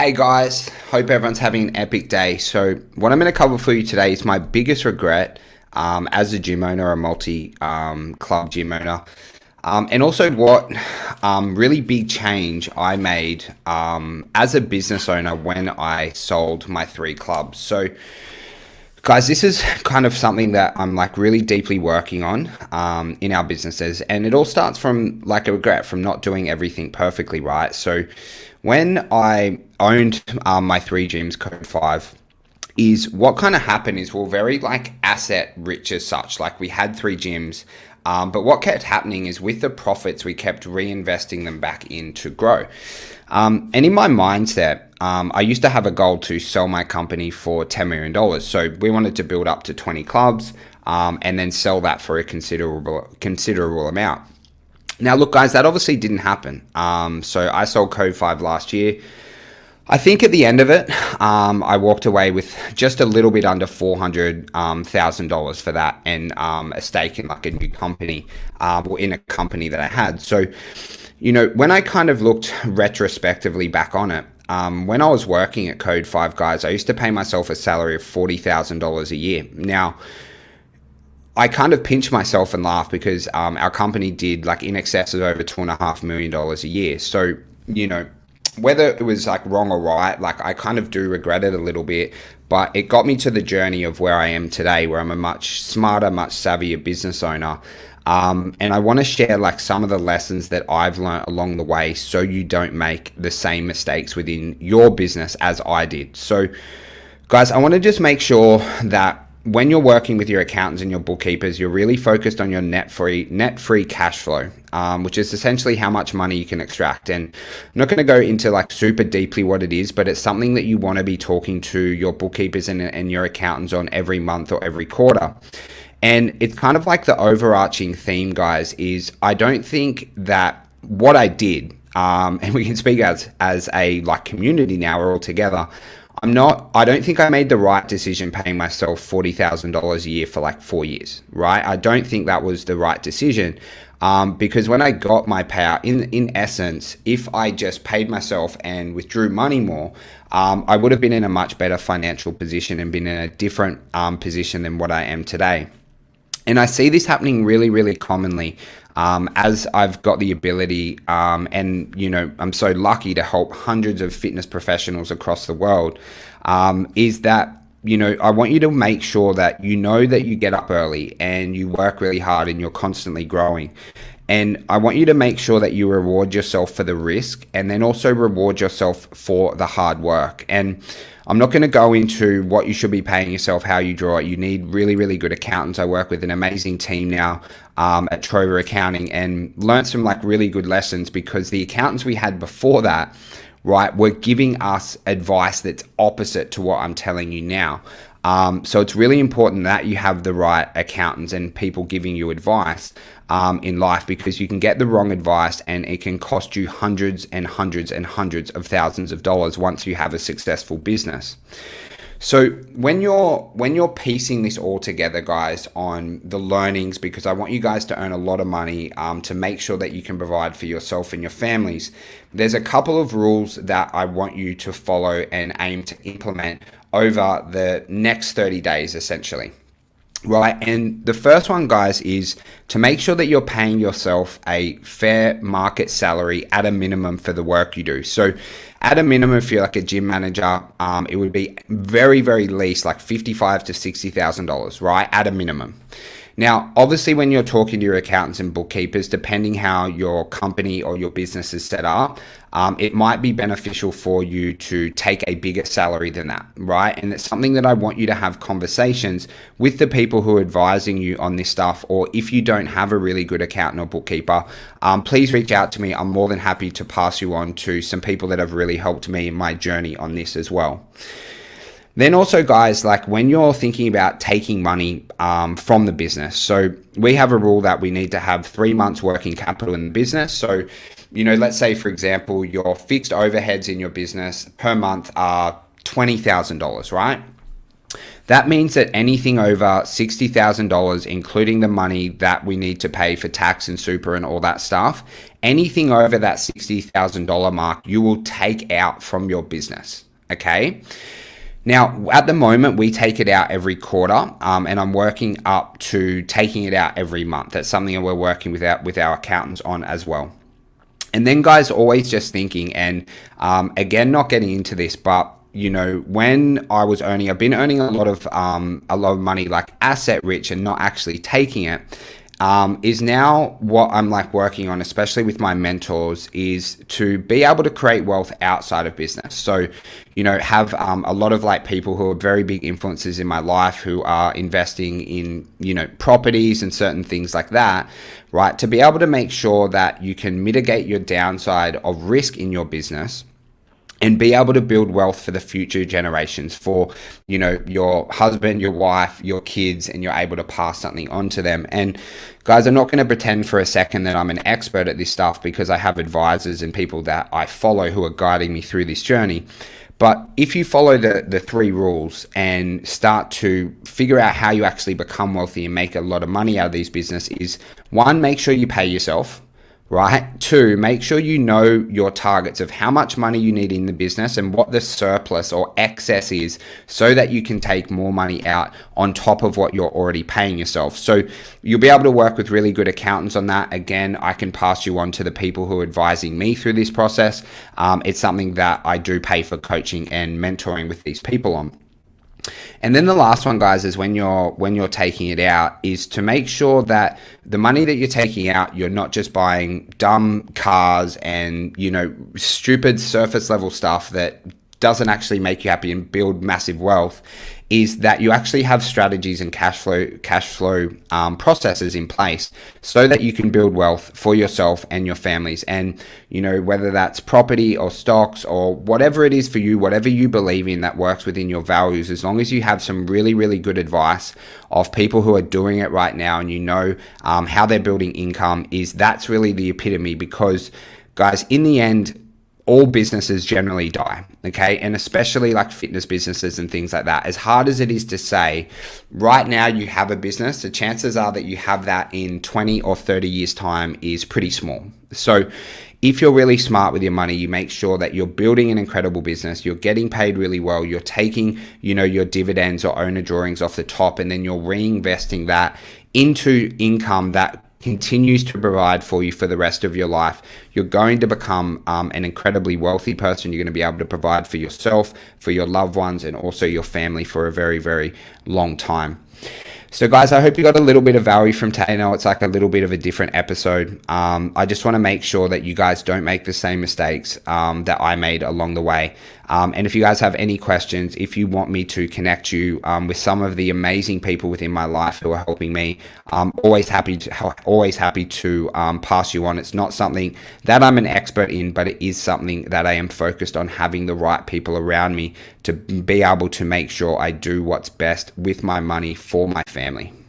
Hey guys, hope everyone's having an epic day. So, what I'm going to cover for you today is my biggest regret as a gym owner, a multi club gym owner, and also what really big change I made as a business owner when I sold my three clubs. So, guys, this is kind of something that I'm like really deeply working on in our businesses, and it all starts from like a regret from not doing everything perfectly right. So, when I owned my three gyms, Code Five, is what kind of happened is we're very like asset rich as such. Like we had three gyms, but what kept happening is with the profits, we kept reinvesting them back in to grow. And in my mindset, I used to have a goal to sell my company for $10 million. So we wanted to build up to 20 clubs and then sell that for a considerable amount. Now, look, guys, that obviously didn't happen. So I sold Code 5 last year. I think at the end of it, I walked away with just a little bit under $400,000 for that and a stake in like a new company or in a company that I had. So, when I kind of looked retrospectively back on it, when I was working at Code 5, guys, I used to pay myself a salary of $40,000 a year. Now, I kind of pinch myself and laugh because our company did like in excess of over $2.5 million a year. So, whether it was like wrong or right, like I kind of do regret it a little bit, but it got me to the journey of where I am today, where I'm a much smarter, much savvier business owner. And I want to share like some of the lessons that I've learned along the way so you don't make the same mistakes within your business as I did. So, guys, I want to just make sure that when you're working with your accountants and your bookkeepers, you're really focused on your net free cash flow, which is essentially how much money you can extract. And I'm not going to go into like super deeply what it is, but it's something that you want to be talking to your bookkeepers and your accountants on every month or every quarter. And it's kind of like the overarching theme, guys, is I don't think that what I did, and we can speak as a like community now, we're all together. I don't think I made the right decision paying myself $40,000 a year for like 4 years, right? I don't think that was the right decision because when I got my payout, in essence, if I just paid myself and withdrew money more, I would have been in a much better financial position and been in a different position than what I am today. And I see this happening really, really commonly as I've got the ability and, I'm so lucky to help hundreds of fitness professionals across the world, is that, I want you to make sure that that you get up early and you work really hard and you're constantly growing. And I want you to make sure that you reward yourself for the risk and then also reward yourself for the hard work. And I'm not going to go into what you should be paying yourself, how you draw it. You need really, really good accountants. I work with an amazing team now at Trover Accounting and learned some like really good lessons because the accountants we had before that, right, were giving us advice that's opposite to what I'm telling you now. So it's really important that you have the right accountants and people giving you advice in life because you can get the wrong advice and it can cost you hundreds and hundreds and hundreds of thousands of dollars once you have a successful business. So when you're piecing this all together, guys, on the learnings, because I want you guys to earn a lot of money to make sure that you can provide for yourself and your families, there's a couple of rules that I want you to follow and aim to implement over the next 30 days, essentially. Right. And the first one, guys, is to make sure that you're paying yourself a fair market salary at a minimum for the work you do. So at a minimum, if you're like a gym manager, it would be very, very least like $55,000 to $60,000, right? At a minimum. Now, obviously, when you're talking to your accountants and bookkeepers, depending how your company or your business is set up, it might be beneficial for you to take a bigger salary than that, right? And it's something that I want you to have conversations with the people who are advising you on this stuff. Or if you don't have a really good accountant or bookkeeper, please reach out to me. I'm more than happy to pass you on to some people that have really helped me in my journey on this as well. Then also, guys, like when you're thinking about taking money from the business, so we have a rule that we need to have 3 months working capital in the business. So, let's say, for example, your fixed overheads in your business per month are $20,000, right? That means that anything over $60,000, including the money that we need to pay for tax and super and all that stuff, anything over that $60,000 mark, you will take out from your business. Okay. Now, at the moment, we take it out every quarter, and I'm working up to taking it out every month. That's something that we're working with our accountants on as well. And then, guys, always just thinking, and again, not getting into this, but when I've been earning a lot of money, like asset rich, and not actually taking it. Is now what I'm like working on, especially with my mentors, is to be able to create wealth outside of business. So, have a lot of like people who are very big influences in my life who are investing in, properties and certain things like that, right? To be able to make sure that you can mitigate your downside of risk in your business and be able to build wealth for the future generations, for, your husband, your wife, your kids, and you're able to pass something on to them. And guys, I'm not going to pretend for a second that I'm an expert at this stuff, because I have advisors and people that I follow who are guiding me through this journey. But if you follow the 3 rules and start to figure out how you actually become wealthy and make a lot of money out of these businesses, 1, make sure you pay yourself. Right? 2, make sure you know your targets of how much money you need in the business and what the surplus or excess is, so that you can take more money out on top of what you're already paying yourself. So you'll be able to work with really good accountants on that. Again, I can pass you on to the people who are advising me through this process. It's something that I do pay for coaching and mentoring with these people on. And then the last one, guys, is when you're taking it out, is to make sure that the money that you're taking out, you're not just buying dumb cars and, stupid surface level stuff that doesn't actually make you happy and build massive wealth. Is that you actually have strategies and cash flow processes in place, so that you can build wealth for yourself and your families. And whether that's property or stocks or whatever it is for you, whatever you believe in that works within your values, as long as you have some really, really good advice of people who are doing it right now, and how they're building income, that's really the epitome. Because, guys, in the end, all businesses generally die, okay? And especially like fitness businesses and things like that. As hard as it is to say, right now you have a business, the chances are that you have that in 20 or 30 years' time is pretty small. So if you're really smart with your money, you make sure that you're building an incredible business, you're getting paid really well, you're taking, your dividends or owner drawings off the top, and then you're reinvesting that into income that continues to provide for you for the rest of your life. You're going to become an incredibly wealthy person. You're going to be able to provide for yourself, for your loved ones, and also your family for a very, very long time. So guys, I hope you got a little bit of value from today. I know it's like a little bit of a different episode. I just want to make sure that you guys don't make the same mistakes that I made along the way. And if you guys have any questions, if you want me to connect you with some of the amazing people within my life who are helping me, I'm always happy to pass you on. It's not something that I'm an expert in, but it is something that I am focused on having the right people around me to be able to make sure I do what's best with my money for my family.